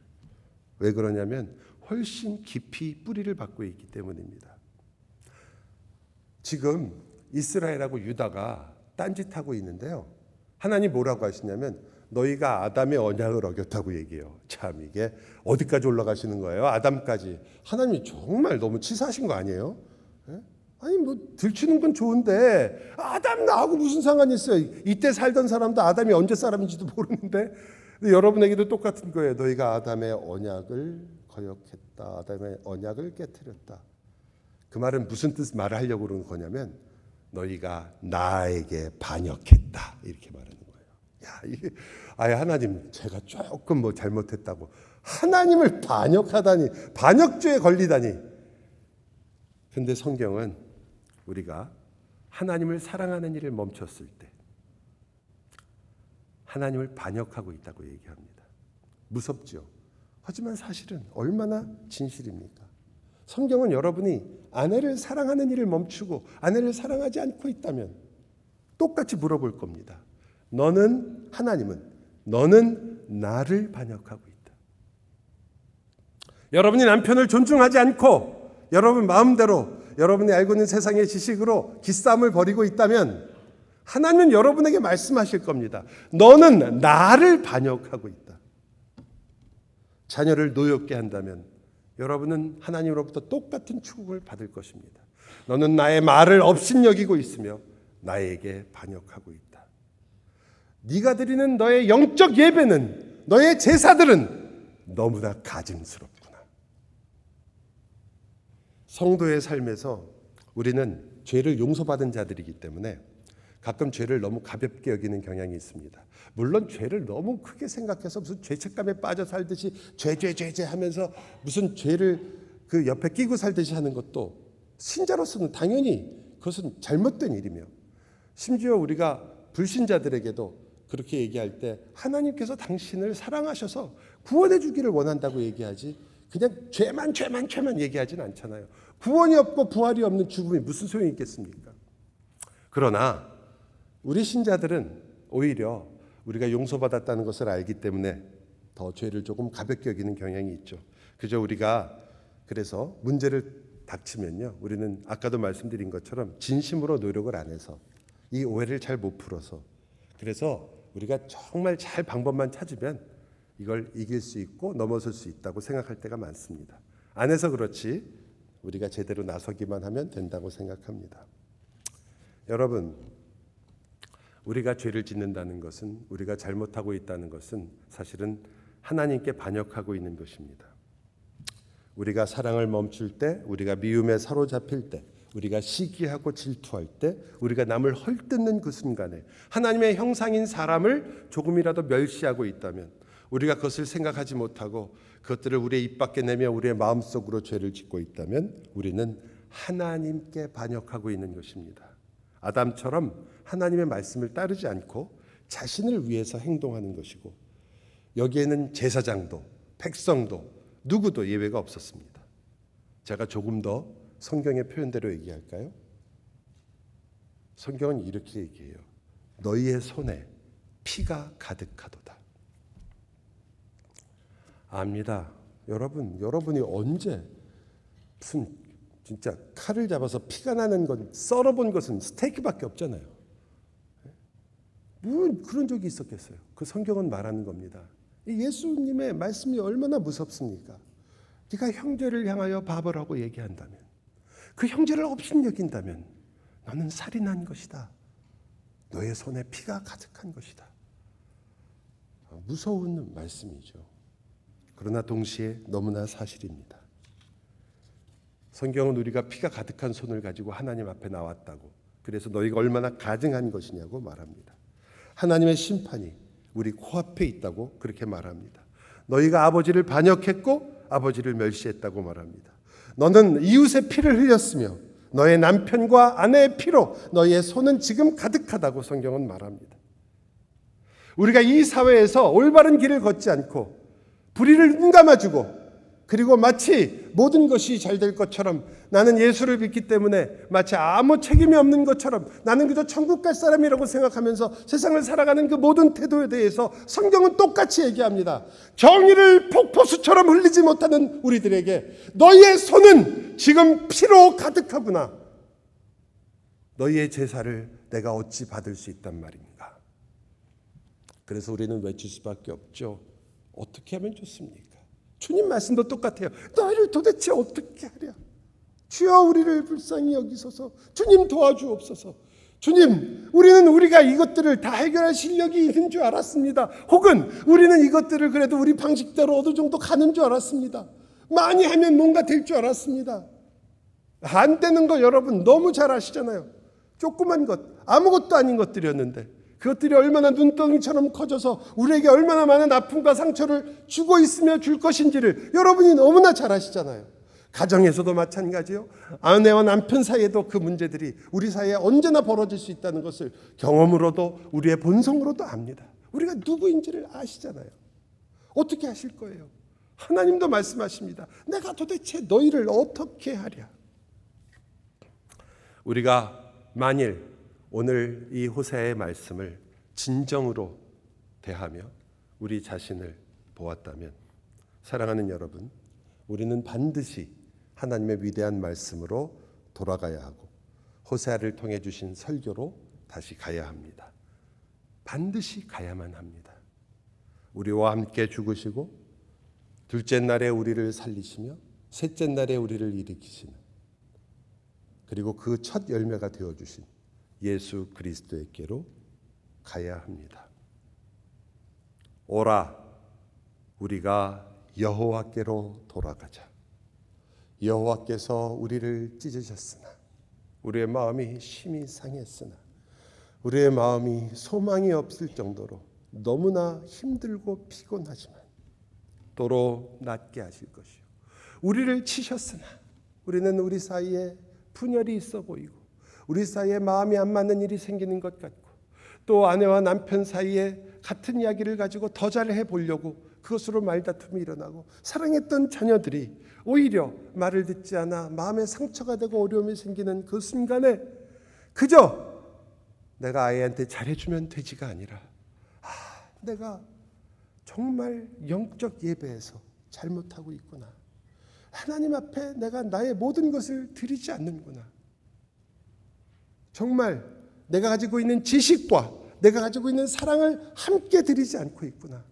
Speaker 1: 왜 그러냐면 훨씬 깊이 뿌리를 받고 있기 때문입니다. 지금 이스라엘하고 유다가 딴짓하고 있는데요. 하나님 뭐라고 하시냐면 너희가 아담의 언약을 어겼다고 얘기해요. 참 이게 어디까지 올라가시는 거예요? 아담까지. 하나님이 정말 너무 치사하신 거 아니에요? 아니 뭐 들추는 건 좋은데 아담 나하고 무슨 상관이 있어요? 이때 살던 사람도 아담이 언제 사람인지도 모르는데 여러분에게도 똑같은 거예요. 너희가 아담의 언약을 거역했다. 아담의 언약을 깨트렸다. 그 말은 무슨 뜻 말을 하려고 그러는 거냐면 너희가 나에게 반역했다 이렇게 말하는 거예요. 이게 하나님 제가 조금 뭐 잘못했다고 하나님을 반역하다니 반역죄에 걸리다니. 근데 성경은 우리가 하나님을 사랑하는 일을 멈췄을 때 하나님을 반역하고 있다고 얘기합니다. 무섭죠. 하지만 사실은 얼마나 진실입니까? 성경은 여러분이 아내를 사랑하는 일을 멈추고 아내를 사랑하지 않고 있다면 똑같이 물어볼 겁니다. 하나님은 너는 나를 반역하고 있다. 여러분이 남편을 존중하지 않고 여러분 마음대로 여러분이 알고 있는 세상의 지식으로 기싸움을 벌이고 있다면 하나님은 여러분에게 말씀하실 겁니다. 너는 나를 반역하고 있다. 자녀를 노엽게 한다면 여러분은 하나님으로부터 똑같은 추궁을 받을 것입니다. 너는 나의 말을 업신여기고 있으며 나에게 반역하고 있다. 네가 드리는 너의 영적 예배는 너의 제사들은 너무나 가증스럽구나. 성도의 삶에서 우리는 죄를 용서받은 자들이기 때문에 가끔 죄를 너무 가볍게 여기는 경향이 있습니다. 물론 죄를 너무 크게 생각해서 무슨 죄책감에 빠져 살듯이 죄 하면서 무슨 죄를 그 옆에 끼고 살듯이 하는 것도 신자로서는 당연히 그것은 잘못된 일이며 심지어 우리가 불신자들에게도 그렇게 얘기할 때 하나님께서 당신을 사랑하셔서 구원해 주기를 원한다고 얘기하지 그냥 죄만 얘기하지는 않잖아요. 구원이 없고 부활이 없는 죽음이 무슨 소용이 있겠습니까? 그러나 우리 신자들은 오히려 우리가 용서받았다는 것을 알기 때문에 더 죄를 조금 가볍게 여기는 경향이 있죠. 그저 우리가 그래서 문제를 닥치면요. 우리는 아까도 말씀드린 것처럼 진심으로 노력을 안 해서 이 오해를 잘 못 풀어서 그래서 우리가 정말 잘 방법만 찾으면 이걸 이길 수 있고 넘어설 수 있다고 생각할 때가 많습니다. 안 해서 그렇지 우리가 제대로 나서기만 하면 된다고 생각합니다. 여러분 우리가 죄를 짓는다는 것은, 우리가 잘못하고 있다는 것은 사실은 하나님께 반역하고 있는 것입니다. 우리가 사랑을 멈출 때, 우리가 미움에 사로잡힐 때, 우리가 시기하고 질투할 때, 우리가 남을 헐뜯는 그 순간에 하나님의 형상인 사람을 조금이라도 멸시하고 있다면, 우리가 그것을 생각하지 못하고 그것들을 우리의 입 밖에 내며 우리의 마음속으로 죄를 짓고 있다면 우리는 하나님께 반역하고 있는 것입니다. 아담처럼 하나님의 말씀을 따르지 않고 자신을 위해서 행동하는 것이고, 여기에는 제사장도 백성도 누구도 예외가 없었습니다. 제가 조금 더 성경의 표현대로 얘기할까요? 성경은 이렇게 얘기해요. 너희의 손에 피가 가득하도다. 압니다. 여러분이 언제 무슨 진짜 칼을 잡아서 피가 나는 건, 썰어본 것은 스테이크밖에 없잖아요. 뭐 그런 적이 있었겠어요? 그 성경은 말하는 겁니다. 예수님의 말씀이 얼마나 무섭습니까? 네가 형제를 향하여 바보라고 얘기한다면, 그 형제를 업신여긴다면 너는 살인한 것이다. 너의 손에 피가 가득한 것이다. 무서운 말씀이죠. 그러나 동시에 너무나 사실입니다. 성경은 우리가 피가 가득한 손을 가지고 하나님 앞에 나왔다고, 그래서 너희가 얼마나 가증한 것이냐고 말합니다. 하나님의 심판이 우리 코앞에 있다고 그렇게 말합니다. 너희가 아버지를 반역했고 아버지를 멸시했다고 말합니다. 너는 이웃의 피를 흘렸으며 너의 남편과 아내의 피로 너희의 손은 지금 가득하다고 성경은 말합니다. 우리가 이 사회에서 올바른 길을 걷지 않고 불의를 눈감아주고, 그리고 마치 모든 것이 잘 될 것처럼, 나는 예수를 믿기 때문에 마치 아무 책임이 없는 것처럼, 나는 그저 천국 갈 사람이라고 생각하면서 세상을 살아가는 그 모든 태도에 대해서 성경은 똑같이 얘기합니다. 정의를 폭포수처럼 흘리지 못하는 우리들에게 너희의 손은 지금 피로 가득하구나. 너희의 제사를 내가 어찌 받을 수 있단 말인가. 그래서 우리는 외칠 수밖에 없죠. 어떻게 하면 좋습니까? 주님 말씀도 똑같아요. 너희를 도대체 어떻게 하랴? 주여 우리를 불쌍히 여기소서. 주님 도와주옵소서. 주님, 우리는 우리가 이것들을 다 해결할 실력이 있는 줄 알았습니다. 혹은 우리는 이것들을 그래도 우리 방식대로 어느 정도 가는 줄 알았습니다. 많이 하면 뭔가 될 줄 알았습니다. 안 되는 거 여러분 너무 잘 아시잖아요. 조그만 것, 아무것도 아닌 것들이었는데 그것들이 얼마나 눈덩이처럼 커져서 우리에게 얼마나 많은 아픔과 상처를 주고 있으며 줄 것인지를 여러분이 너무나 잘 아시잖아요. 가정에서도 마찬가지요. 아내와 남편 사이에도 그 문제들이 우리 사이에 언제나 벌어질 수 있다는 것을 경험으로도 우리의 본성으로도 압니다. 우리가 누구인지를 아시잖아요. 어떻게 하실 거예요? 하나님도 말씀하십니다. 내가 도대체 너희를 어떻게 하랴? 우리가 만일 오늘 이 호세아의 말씀을 진정으로 대하며 우리 자신을 보았다면, 사랑하는 여러분, 우리는 반드시 하나님의 위대한 말씀으로 돌아가야 하고 호세아를 통해 주신 설교로 다시 가야 합니다. 반드시 가야만 합니다. 우리와 함께 죽으시고 둘째 날에 우리를 살리시며 셋째 날에 우리를 일으키시는, 그리고 그 첫 열매가 되어주신 예수 그리스도에게로 가야 합니다. 오라, 우리가 여호와께로 돌아가자. 여호와께서 우리를 찢으셨으나 우리의 마음이 심히 상했으나 우리의 마음이 소망이 없을 정도로 너무나 힘들고 피곤하지만 도로 낫게 하실 것이요, 우리를 치셨으나 우리는 우리 사이에 분열이 있어 보이고 우리 사이에 마음이 안 맞는 일이 생기는 것 같고, 또 아내와 남편 사이에 같은 이야기를 가지고 더 잘해 보려고 그것으로 말다툼이 일어나고, 사랑했던 자녀들이 오히려 말을 듣지 않아 마음에 상처가 되고 어려움이 생기는 그 순간에 그저 내가 아이한테 잘해주면 되지가 아니라, 내가 정말 영적 예배에서 잘못하고 있구나. 하나님 앞에 내가 나의 모든 것을 드리지 않는구나. 정말 내가 가지고 있는 지식과 내가 가지고 있는 사랑을 함께 드리지 않고 있구나.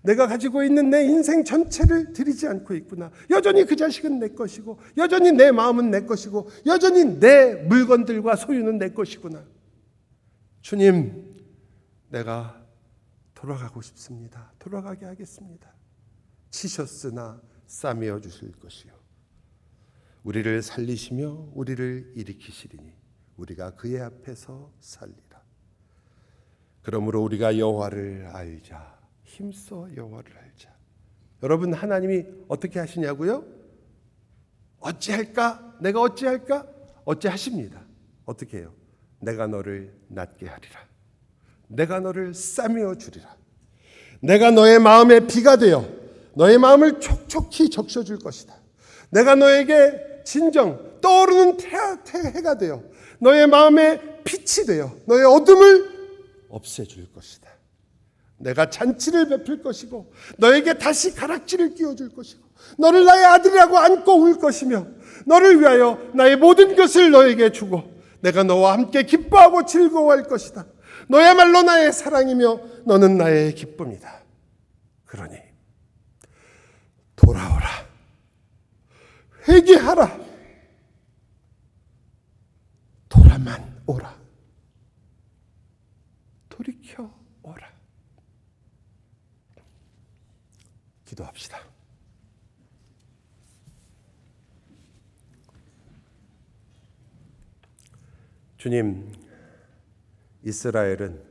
Speaker 1: 내가 가지고 있는 내 인생 전체를 드리지 않고 있구나. 여전히 그 자식은 내 것이고, 여전히 내 마음은 내 것이고, 여전히 내 물건들과 소유는 내 것이구나. 주님, 내가 돌아가고 싶습니다. 돌아가게 하겠습니다. 치셨으나 싸매어 주실 것이요 우리를 살리시며 우리를 일으키시리니 우리가 그의 앞에서 살리라. 그러므로 우리가 여호와를 알자. 힘써 여호와를 알자. 여러분, 하나님이 어떻게 하시냐고요? 어찌할까? 내가 어찌할까? 어찌하십니다. 어떻게 해요? 내가 너를 낫게 하리라. 내가 너를 싸매어 주리라. 내가 너의 마음에 비가 되어 너의 마음을 촉촉히 적셔줄 것이다. 내가 너에게 진정 떠오르는 해가 되어 너의 마음에 빛이 되어 너의 어둠을 없애줄 것이다. 내가 잔치를 베풀 것이고 너에게 다시 가락지를 끼워줄 것이고 너를 나의 아들이라고 안고 울 것이며 너를 위하여 나의 모든 것을 너에게 주고 내가 너와 함께 기뻐하고 즐거워할 것이다. 너야말로 나의 사랑이며 너는 나의 기쁨이다. 그러니 돌아오라. 회개하라. 돌아만 오라. 돌이켜 오라. 기도합시다. 주님, 이스라엘은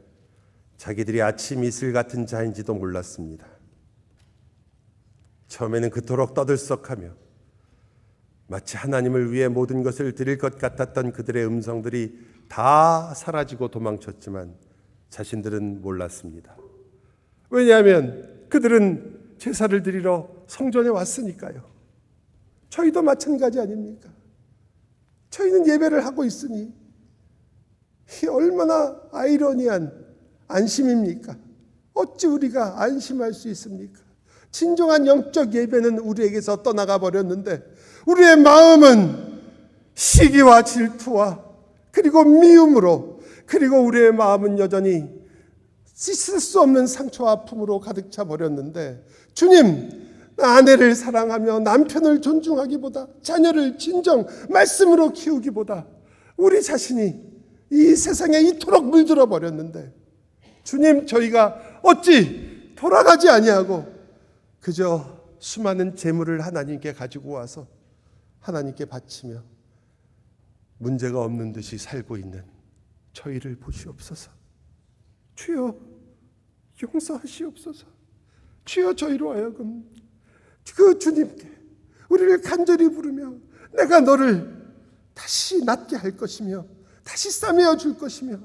Speaker 1: 자기들이 아침 이슬 같은 자인지도 몰랐습니다. 처음에는 그토록 떠들썩하며 마치 하나님을 위해 모든 것을 드릴 것 같았던 그들의 음성들이 다 사라지고 도망쳤지만 자신들은 몰랐습니다. 왜냐하면 그들은 제사를 드리러 성전에 왔으니까요. 저희도 마찬가지 아닙니까? 저희는 예배를 하고 있으니 이 얼마나 아이러니한 안심입니까? 어찌 우리가 안심할 수 있습니까? 진정한 영적 예배는 우리에게서 떠나가 버렸는데 우리의 마음은 시기와 질투와 그리고 미움으로 그리고 우리의 마음은 여전히 씻을 수 없는 상처와 아픔으로 가득 차 버렸는데 주님, 아내를 사랑하며 남편을 존중하기보다 자녀를 진정 말씀으로 키우기보다 우리 자신이 이 세상에 이토록 물들어 버렸는데 주님, 저희가 어찌 돌아가지 아니하고 그저 수많은 재물을 하나님께 가지고 와서 하나님께 바치며 문제가 없는 듯이 살고 있는 저희를 보시옵소서. 주여, 용서하시옵소서. 주여, 저희로 하여금 그 주님께 우리를 간절히 부르며 내가 너를 다시 낫게 할 것이며 다시 싸매어 줄 것이며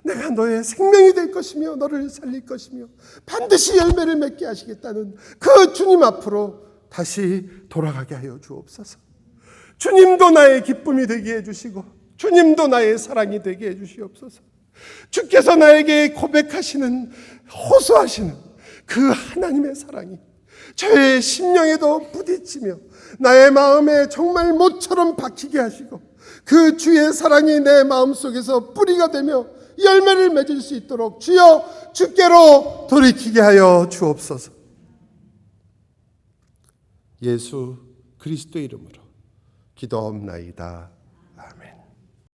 Speaker 1: 내가 너의 생명이 될 것이며 너를 살릴 것이며 반드시 열매를 맺게 하시겠다는 그 주님 앞으로 다시 돌아가게 하여 주옵소서. 주님도 나의 기쁨이 되게 해주시고 주님도 나의 사랑이 되게 해주시옵소서. 주께서 나에게 고백하시는 호소하시는 그 하나님의 사랑이 저의 심령에도 부딪히며 나의 마음에 정말 못처럼 박히게 하시고 그 주의 사랑이 내 마음속에서 뿌리가 되며 열매를 맺을 수 있도록 주여 주께로 돌이키게 하여 주옵소서. 예수 그리스도의 이름으로 기도하옵나이다.